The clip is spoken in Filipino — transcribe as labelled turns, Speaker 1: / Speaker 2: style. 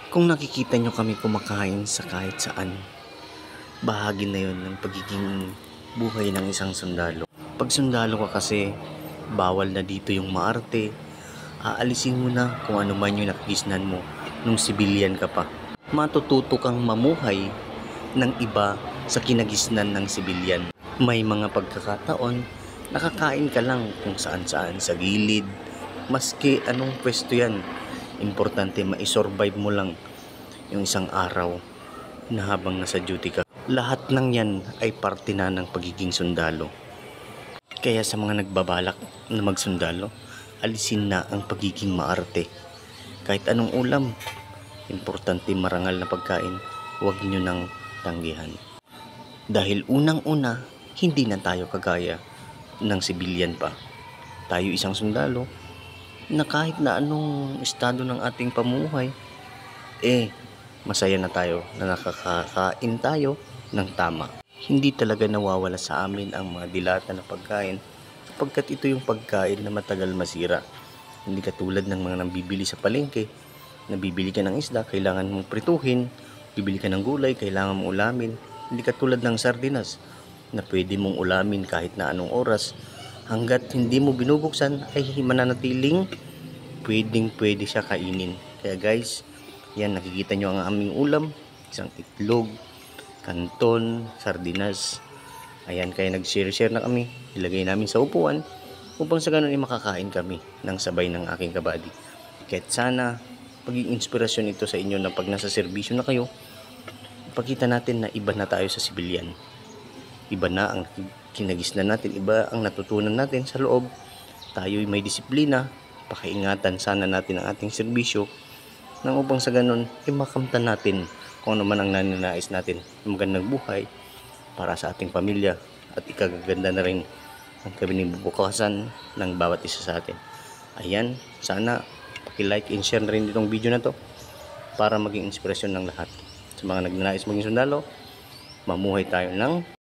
Speaker 1: Kung nakikita nyo kami kumakain sa kahit saan, bahagi na yon ng pagiging buhay ng isang sundalo. Pag sundalo ka kasi, bawal na dito yung maarte. Aalisin mo na kung ano man yung nakagisnan mo nung sibilyan ka pa. Matututo kang mamuhay ng iba sa kinagisnan ng sibilyan. May mga pagkakataon, nakakain ka lang kung saan-saan sa gilid. Maski anong pwesto yan, importante maisurvive mo lang yung isang araw na habang nasa duty ka. Lahat ng yan ay parte na ng pagiging sundalo. Kaya sa mga nagbabalak na magsundalo, alisin na ang pagiging maarte. Kahit anong ulam, importante marangal na pagkain, huwag nyo nang tanggihan. Dahil unang-una, hindi na tayo kagaya ng sibilyan pa. Tayo isang sundalo na kahit na anong estado ng ating pamumuhay, masaya na tayo na nakakakain tayo ng tama. Hindi talaga nawawala sa amin ang mga dilata na pagkain sapagkat ito yung pagkain na matagal masira. Hindi katulad ng mga nabibili sa palengke. Nabibili ka ng isda, kailangan mong prituhin. Bibili ka ng gulay, kailangan mong ulamin. Hindi katulad ng sardinas na pwede mong ulamin kahit na anong oras. Hanggat hindi mo binubuksan ay mananatiling pwede siya kainin. Kaya guys, yan, nakikita nyo ang aming ulam. Isang itlog, kanton, sardinas. Ayan, kaya nag-share na kami. Ilagay namin sa upuan upang sa ganun ay makakain kami ng sabay ng aking kabady. Kahit sana maging inspirasyon ito sa inyo na pag nasa serbisyo na kayo, ipakita natin na iba na tayo sa sibilyan. Iba na ang kinagisnan natin, iba ang natutunan natin sa loob. Tayo'y may disiplina, pakiingatan sana natin ang ating serbisyo nang upang sa ganun ay makamtan natin kung ano man ang nananais natin ng magandang buhay para sa ating pamilya at ikagaganda na rin ang kinibubukasan ng bawat isa sa atin. Ayan, sana paki-like and share na rin itong video na to para maging inspirasyon ng lahat. Sa mga nagnanais maging sundalo, mamuhay tayo ng